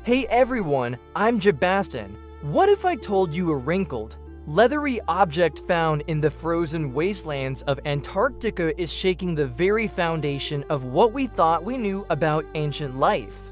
Hey everyone, I'm Jebastin. What if I told you a wrinkled, leathery object found in the frozen wastelands of Antarctica is shaking the very foundation of what we thought we knew about ancient life?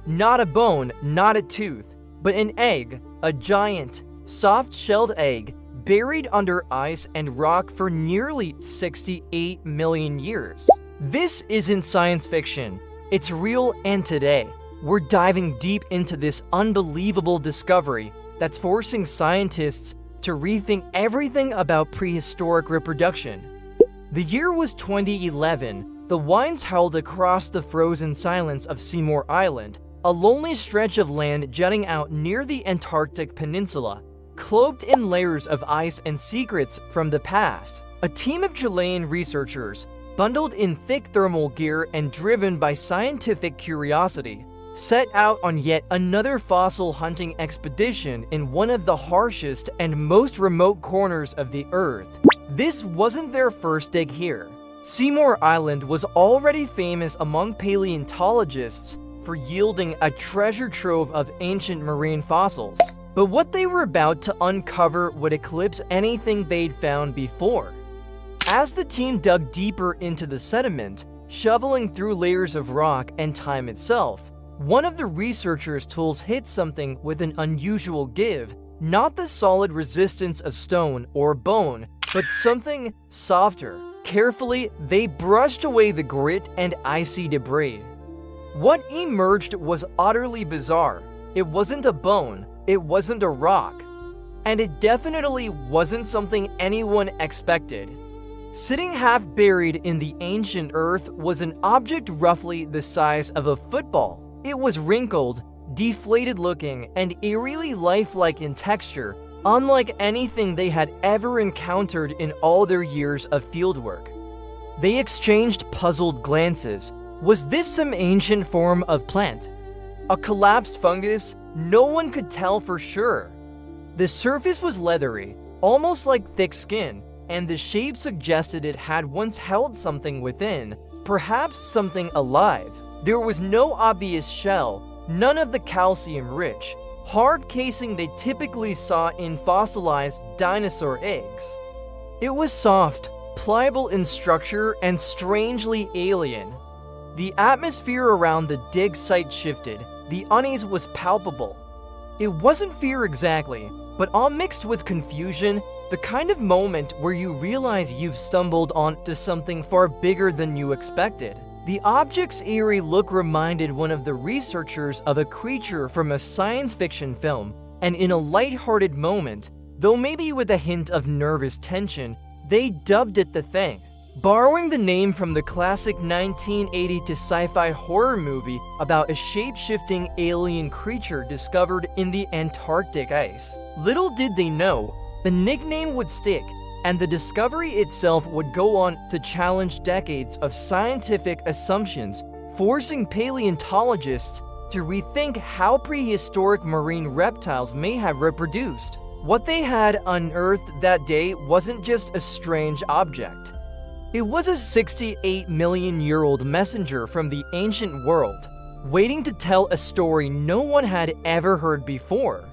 Not a bone, not a tooth, but an egg, a giant, soft-shelled egg buried under ice and rock for nearly 68 million years. This isn't science fiction, it's real, and today, we're diving deep into this unbelievable discovery that's forcing scientists to rethink everything about prehistoric reproduction. The year was 2011. The winds howled across the frozen silence of Seymour Island, a lonely stretch of land jutting out near the Antarctic peninsula, cloaked in layers of ice and secrets from the past. A team of Chilean researchers, bundled in thick thermal gear and driven by scientific curiosity, set out on yet another fossil hunting expedition in one of the harshest and most remote corners of the Earth. This wasn't their first dig here. Seymour Island was already famous among paleontologists for yielding a treasure trove of ancient marine fossils. But what they were about to uncover would eclipse anything they'd found before. As the team dug deeper into the sediment, shoveling through layers of rock and time itself, one of the researchers' tools hit something with an unusual give, not the solid resistance of stone or bone, but something softer. Carefully, they brushed away the grit and icy debris. What emerged was utterly bizarre. It wasn't a bone, it wasn't a rock, and it definitely wasn't something anyone expected. Sitting half buried in the ancient earth was an object roughly the size of a football. It was wrinkled, deflated looking, and eerily lifelike in texture, unlike anything they had ever encountered in all their years of fieldwork. They exchanged puzzled glances. Was this some ancient form of plant? A collapsed fungus? No one could tell for sure. The surface was leathery, almost like thick skin, and the shape suggested it had once held something within, perhaps something alive. There was no obvious shell, none of the calcium-rich, hard casing they typically saw in fossilized dinosaur eggs. It was soft, pliable in structure, and strangely alien. The atmosphere around the dig site shifted. The unease was palpable. It wasn't fear exactly, but all mixed with confusion, the kind of moment where you realize you've stumbled onto something far bigger than you expected. The object's eerie look reminded one of the researchers of a creature from a science fiction film, and in a lighthearted moment, though maybe with a hint of nervous tension, they dubbed it the Thing. Borrowing the name from the classic 1982 sci-fi horror movie about a shape-shifting alien creature discovered in the Antarctic ice. Little did they know, the nickname would stick, and the discovery itself would go on to challenge decades of scientific assumptions, forcing paleontologists to rethink how prehistoric marine reptiles may have reproduced. What they had unearthed that day wasn't just a strange object. It was a 68-million-year-old messenger from the ancient world, waiting to tell a story no one had ever heard before.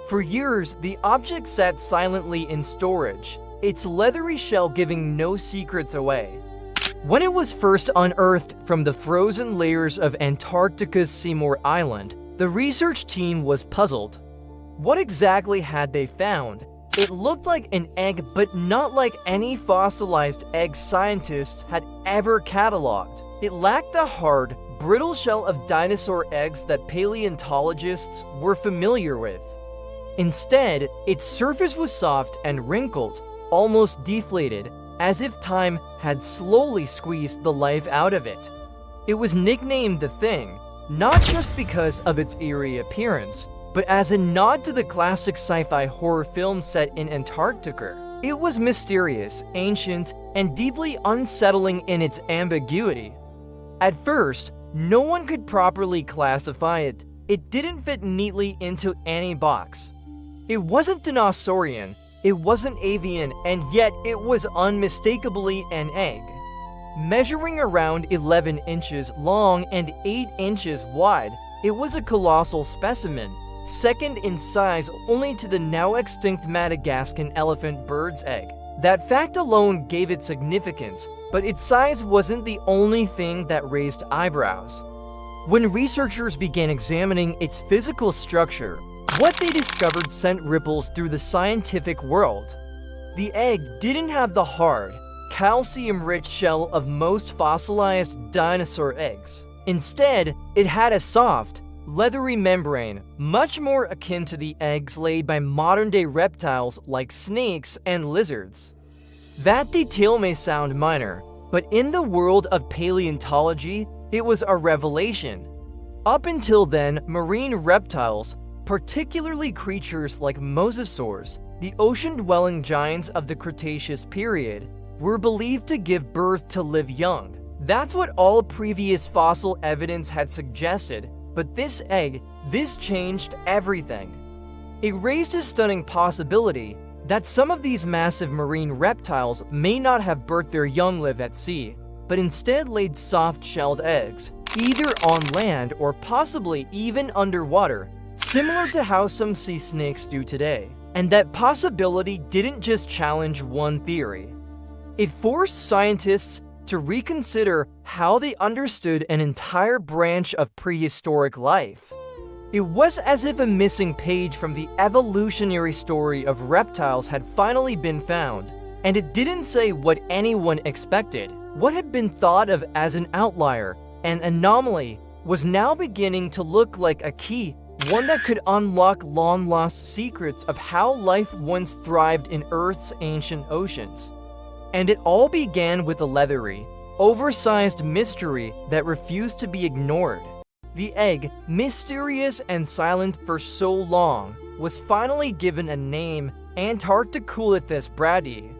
For years, the object sat silently in storage, its leathery shell giving no secrets away. When it was first unearthed from the frozen layers of Antarctica's Seymour Island, the research team was puzzled. What exactly had they found? It looked like an egg, but not like any fossilized egg scientists had ever cataloged. It lacked the hard, brittle shell of dinosaur eggs that paleontologists were familiar with. Instead, its surface was soft and wrinkled, almost deflated, as if time had slowly squeezed the life out of it. It was nicknamed the Thing, not just because of its eerie appearance, but as a nod to the classic sci-fi horror film set in Antarctica. It was mysterious, ancient, and deeply unsettling in its ambiguity. At first, no one could properly classify it. It didn't fit neatly into any box. It wasn't dinosaurian, it wasn't avian, and yet it was unmistakably an egg. Measuring around 11 inches long and 8 inches wide, It was a colossal specimen, second in size only to the now extinct Madagascan elephant bird's egg. That fact alone gave it significance, but its size wasn't the only thing that raised eyebrows. When researchers began examining its physical structure, what they discovered sent ripples through the scientific world. The egg didn't have the hard, calcium-rich shell of most fossilized dinosaur eggs. Instead, it had a soft, leathery membrane, much more akin to the eggs laid by modern-day reptiles like snakes and lizards. That detail may sound minor, but in the world of paleontology, it was a revelation. Up until then, marine reptiles, particularly creatures like mosasaurs, the ocean-dwelling giants of the Cretaceous period, were believed to give birth to live young. That's what all previous fossil evidence had suggested, but this changed everything. It raised a stunning possibility that some of these massive marine reptiles may not have birthed their young live at sea, but instead laid soft-shelled eggs, either on land or possibly even underwater, similar to how some sea snakes do today. And that possibility didn't just challenge one theory. It forced scientists to reconsider how they understood an entire branch of prehistoric life. It was as if a missing page from the evolutionary story of reptiles had finally been found, and it didn't say what anyone expected. What had been thought of as an outlier, an anomaly, was now beginning to look like a key, one that could unlock long-lost secrets of how life once thrived in Earth's ancient oceans. And it all began with a leathery, oversized mystery that refused to be ignored. The egg, mysterious and silent for so long, was finally given a name, Antarcticoolithus bradyi.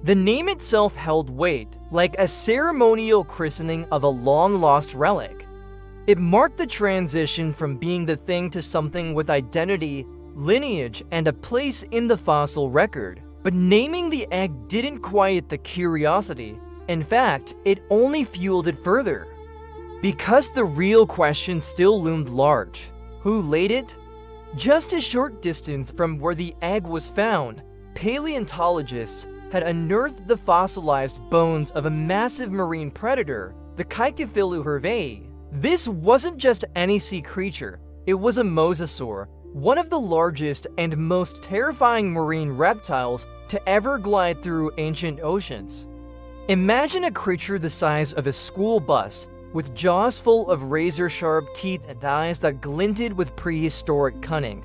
The name itself held weight, like a ceremonial christening of a long-lost relic. It marked the transition from being the thing to something with identity, lineage, and a place in the fossil record. But naming the egg didn't quiet the curiosity. In fact, it only fueled it further. Because the real question still loomed large. Who laid it? Just a short distance from where the egg was found, paleontologists had unearthed the fossilized bones of a massive marine predator, the Rewrote. This wasn't just any sea creature, it was a mosasaur, one of the largest and most terrifying marine reptiles to ever glide through ancient oceans. Imagine a creature the size of a school bus, with jaws full of razor-sharp teeth and eyes that glinted with prehistoric cunning.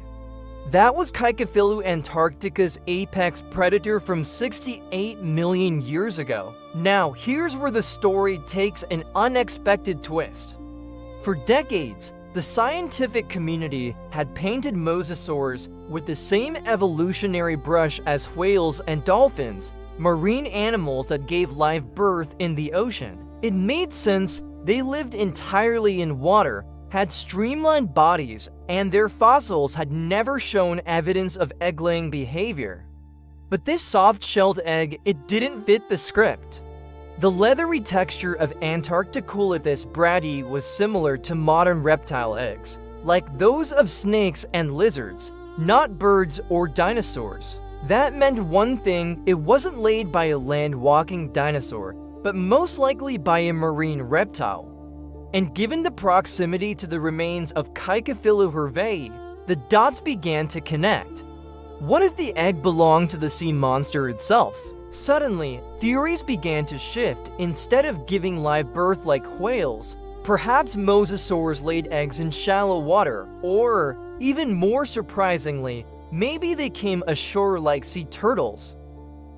That was Antarctica's apex predator from 68 million years ago. Now, here's where the story takes an unexpected twist. For decades, the scientific community had painted mosasaurs with the same evolutionary brush as whales and dolphins, marine animals that gave live birth in the ocean. It made sense. They lived entirely in water, had streamlined bodies, and their fossils had never shown evidence of egg-laying behavior. But this soft-shelled egg, it didn't fit the script. The leathery texture of Antarcticoolithus bradyi was similar to modern reptile eggs, like those of snakes and lizards, not birds or dinosaurs. That meant one thing: it wasn't laid by a land-walking dinosaur, but most likely by a marine reptile. And given the proximity to the remains of Rewrote, the dots began to connect. What if the egg belonged to the sea monster itself? Suddenly, theories began to shift. Instead of giving live birth like whales, perhaps mosasaurs laid eggs in shallow water, or, even more surprisingly, maybe they came ashore like sea turtles.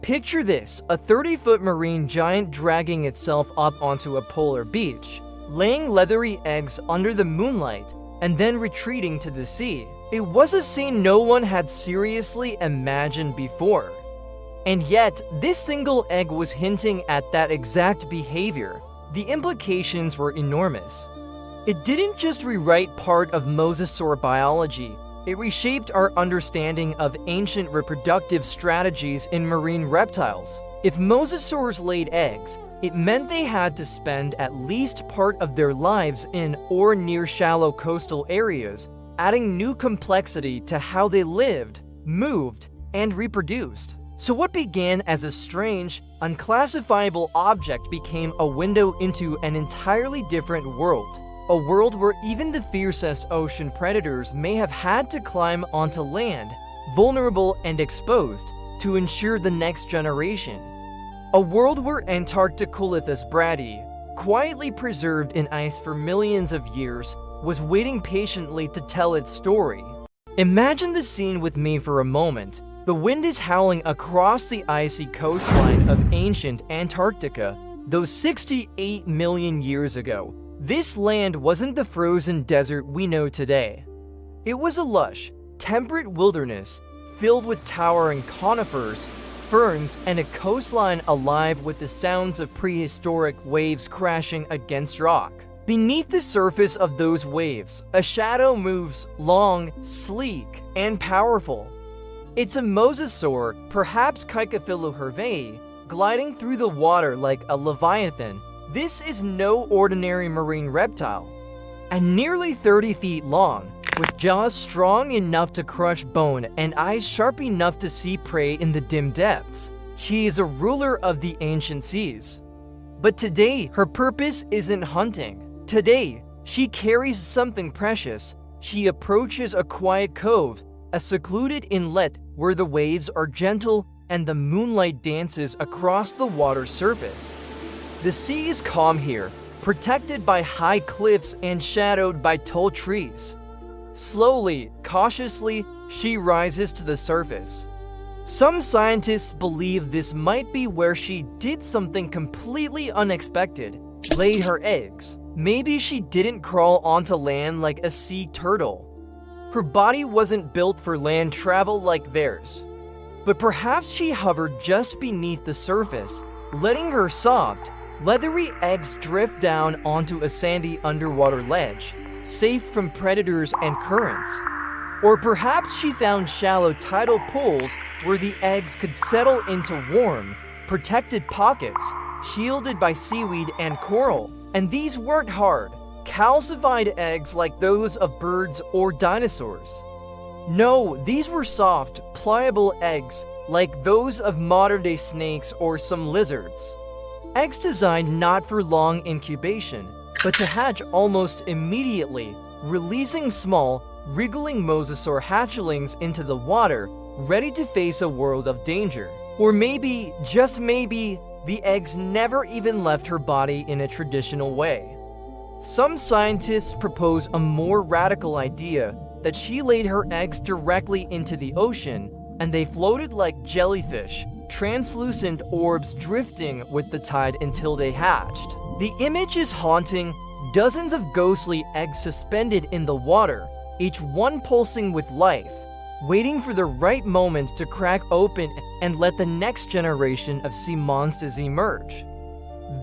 Picture this: a 30-foot marine giant dragging itself up onto a polar beach, laying leathery eggs under the moonlight, and then retreating to the sea. It was a scene no one had seriously imagined before. And yet, this single egg was hinting at that exact behavior. The implications were enormous. It didn't just rewrite part of mosasaur biology, it reshaped our understanding of ancient reproductive strategies in marine reptiles. If mosasaurs laid eggs, It meant they had to spend at least part of their lives in or near shallow coastal areas, adding new complexity to how they lived, moved, and reproduced. So what began as a strange, unclassifiable object became a window into an entirely different world. A world where even the fiercest ocean predators may have had to climb onto land, vulnerable and exposed, to ensure the next generation. A world where Antarcticoolithus bradyi, quietly preserved in ice for millions of years, was waiting patiently to tell its story. Imagine the scene with me for a moment. The wind is howling across the icy coastline of ancient Antarctica, though 68 million years ago. This land wasn't the frozen desert we know today. It was a lush, temperate wilderness filled with towering conifers, ferns, and a coastline alive with the sounds of prehistoric waves crashing against rock. Beneath the surface of those waves, a shadow moves, long, sleek, and powerful. It's a mosasaur, perhaps Caecophilorhynchae, gliding through the water like a leviathan. This is no ordinary marine reptile. And nearly 30 feet long, with jaws strong enough to crush bone and eyes sharp enough to see prey in the dim depths, she is a ruler of the ancient seas. But today, her purpose isn't hunting. Today, she carries something precious. She approaches a quiet cove, a secluded inlet where the waves are gentle and the moonlight dances across the water's surface. The sea is calm here, protected by high cliffs and shadowed by tall trees. Slowly, cautiously, she rises to the surface. Some scientists believe this might be where she did something completely unexpected, laid her eggs. Maybe she didn't crawl onto land like a sea turtle. Her body wasn't built for land travel like theirs. But perhaps she hovered just beneath the surface, letting her soft, leathery eggs drift down onto a sandy underwater ledge, safe from predators and currents. Or perhaps she found shallow tidal pools where the eggs could settle into warm, protected pockets, shielded by seaweed and coral. And these weren't hard, calcified eggs like those of birds or dinosaurs. No, these were soft, pliable eggs like those of modern-day snakes or some lizards. Eggs designed not for long incubation, but to hatch almost immediately, releasing small, wriggling mosasaur hatchlings into the water, ready to face a world of danger. Or maybe, just maybe, the eggs never even left her body in a traditional way. Some scientists propose a more radical idea that she laid her eggs directly into the ocean, and they floated like jellyfish, translucent orbs drifting with the tide until they hatched. The image is haunting, dozens of ghostly eggs suspended in the water, each one pulsing with life, waiting for the right moment to crack open and let the next generation of sea monsters emerge.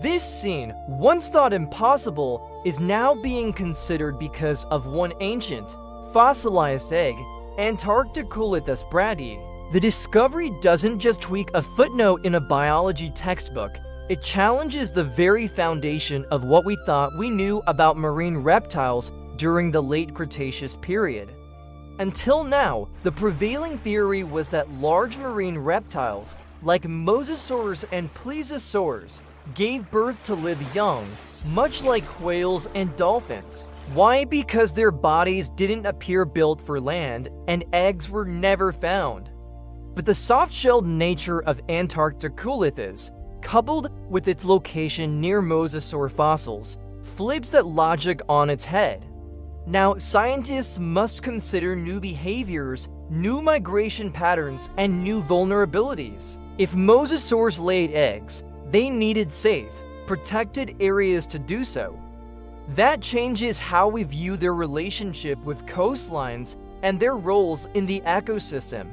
This scene, once thought impossible, is now being considered because of one ancient, fossilized egg, Antarcticoolithus bradyi. The discovery doesn't just tweak a footnote in a biology textbook, it challenges the very foundation of what we thought we knew about marine reptiles during the late Cretaceous period. Until now, the prevailing theory was that large marine reptiles, like mosasaurs and plesiosaurs, gave birth to live young, much like whales and dolphins. Why? Because their bodies didn't appear built for land, and eggs were never found. But the soft-shelled nature of Antarcticoolithus, coupled with its location near mosasaur fossils, flips that logic on its head. Now, scientists must consider new behaviors, new migration patterns, and new vulnerabilities. If mosasaurs laid eggs, they needed safe, protected areas to do so. That changes how we view their relationship with coastlines and their roles in the ecosystem.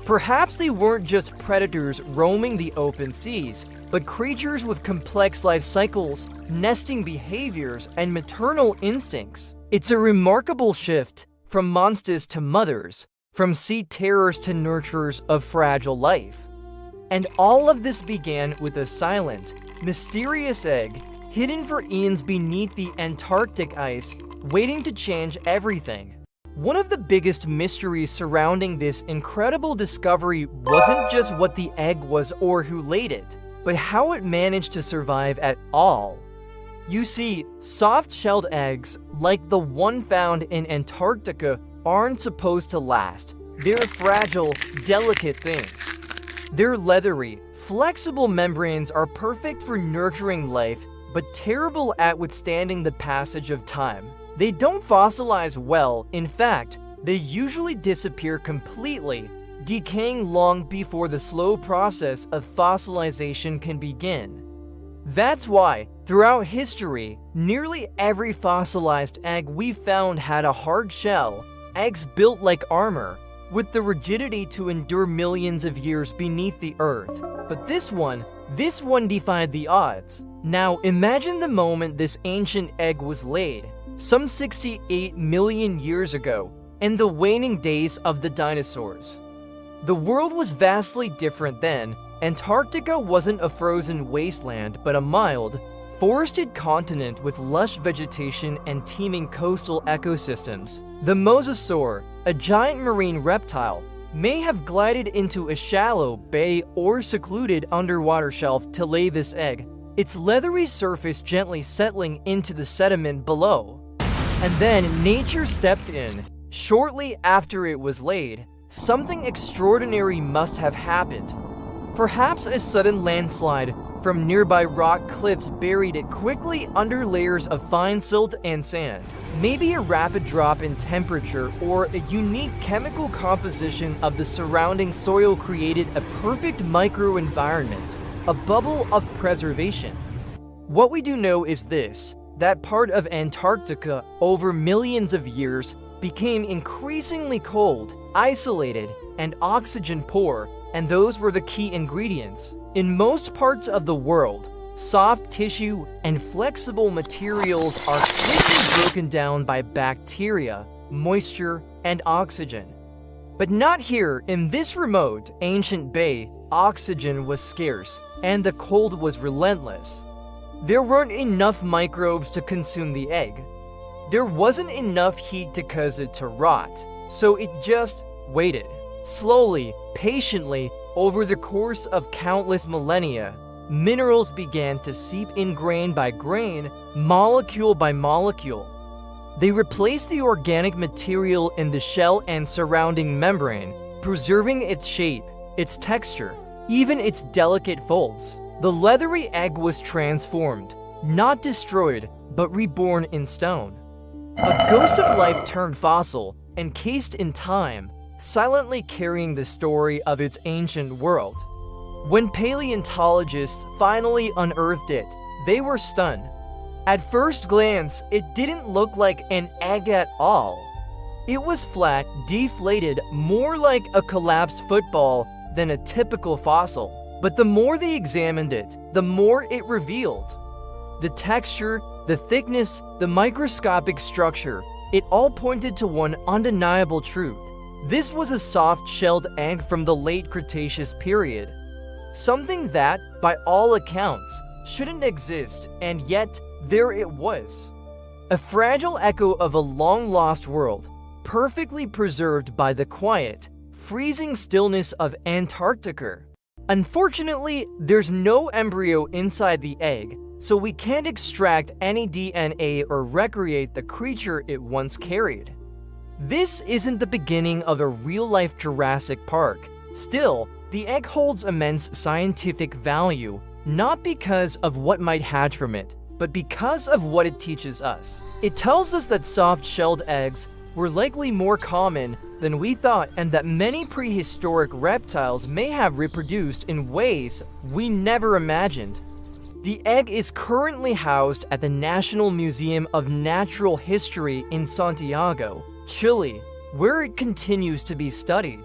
Perhaps they weren't just predators roaming the open seas, but creatures with complex life cycles, nesting behaviors, and maternal instincts. It's a remarkable shift from monsters to mothers, from sea terrors to nurturers of fragile life. And all of this began with a silent, Mysterious egg, hidden for eons beneath the Antarctic ice, waiting to change everything. One of the biggest mysteries surrounding this incredible discovery wasn't just what the egg was or who laid it, but how it managed to survive at all. You see, soft-shelled eggs, like the one found in Antarctica, aren't supposed to last. They're fragile, delicate things. Their leathery, flexible membranes are perfect for nurturing life, but terrible at withstanding the passage of time. They don't fossilize well. In fact, they usually disappear completely, decaying long before the slow process of fossilization can begin. That's why, throughout history, nearly every fossilized egg we found had a hard shell, eggs built like armor, with the rigidity to endure millions of years beneath the earth. But this one defied the odds. Now imagine the moment this ancient egg was laid, some 68 million years ago, in the waning days of the dinosaurs. The world was vastly different then. Antarctica wasn't a frozen wasteland, but a mild, forested continent with lush vegetation and teeming coastal ecosystems. The Mosasaur, a giant marine reptile, may have glided into a shallow bay or secluded underwater shelf to lay this egg, its leathery surface gently settling into the sediment below. And then nature stepped in. Shortly after it was laid, something extraordinary must have happened. Perhaps a sudden landslide from nearby rock cliffs buried it quickly under layers of fine silt and sand. Maybe a rapid drop in temperature or a unique chemical composition of the surrounding soil created a perfect microenvironment, a bubble of preservation. What we do know is this: that part of Antarctica, over millions of years, became increasingly cold, isolated, and oxygen poor, and those were the key ingredients. In most parts of the world, soft tissue and flexible materials are quickly broken down by bacteria, moisture, and oxygen. But not here. In this remote, ancient bay, oxygen was scarce, and the cold was relentless. There weren't enough microbes to consume the egg. There wasn't enough heat to cause it to rot, so it just waited. Slowly, patiently, over the course of countless millennia, minerals began to seep in grain by grain, molecule by molecule. They replaced the organic material in the shell and surrounding membrane, preserving its shape, its texture, even its delicate folds. The leathery egg was transformed, not destroyed, but reborn in stone. A ghost of life turned fossil, encased in time, silently carrying the story of its ancient world. When paleontologists finally unearthed it, they were stunned. At first glance, it didn't look like an egg at all. It was flat, deflated, more like a collapsed football than a typical fossil. But the more they examined it, the more it revealed. The texture, the thickness, the microscopic structure, it all pointed to one undeniable truth. This was a soft-shelled egg from the late Cretaceous period. Something that, by all accounts, shouldn't exist, and yet there it was. A fragile echo of a long-lost world, perfectly preserved by the quiet, freezing stillness of Antarctica. Unfortunately, there's no embryo inside the egg, so we can't extract any DNA or recreate the creature it once carried. This isn't the beginning of a real-life Jurassic Park. Still, the egg holds immense scientific value, not because of what might hatch from it, but because of what it teaches us. It tells us that soft-shelled eggs were likely more common than we thought, and that many prehistoric reptiles may have reproduced in ways we never imagined. The egg is currently housed at the National Museum of Natural History in Santiago, Chile, where it continues to be studied.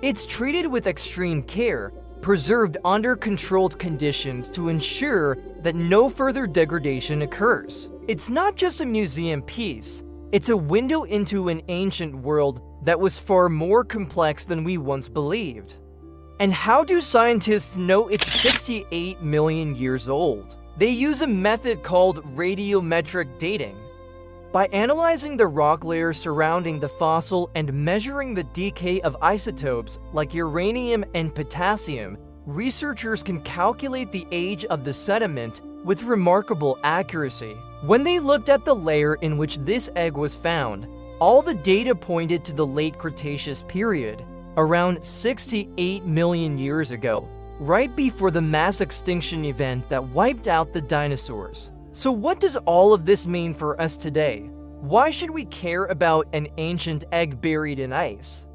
It's treated with extreme care, preserved under controlled conditions to ensure that no further degradation occurs. It's not just a museum piece, it's a window into an ancient world that was far more complex than we once believed. And how do scientists know it's 68 million years old? They use a method called radiometric dating. By analyzing the rock layers surrounding the fossil and measuring the decay of isotopes like uranium and potassium, researchers can calculate the age of the sediment with remarkable accuracy. When they looked at the layer in which this egg was found, all the data pointed to the late Cretaceous period, around 68 million years ago, right before the mass extinction event that wiped out the dinosaurs. So what does all of this mean for us today? Why should we care about an ancient egg buried in ice?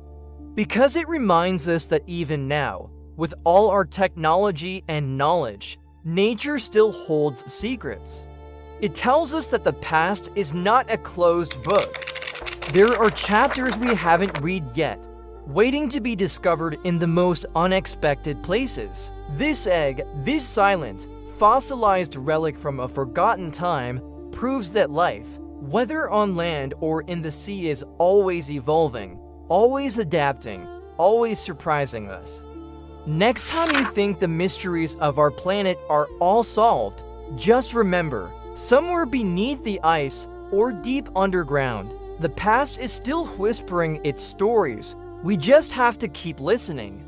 Because it reminds us that even now, with all our technology and knowledge, nature still holds secrets. It tells us that the past is not a closed book. There are chapters we haven't read yet, waiting to be discovered in the most unexpected places. This egg, this silent, fossilized relic from a forgotten time, proves that life, whether on land or in the sea, is always evolving, always adapting, always surprising us. Next time you think the mysteries of our planet are all solved, just remember, somewhere beneath the ice or deep underground, the past is still whispering its stories. We just have to keep listening.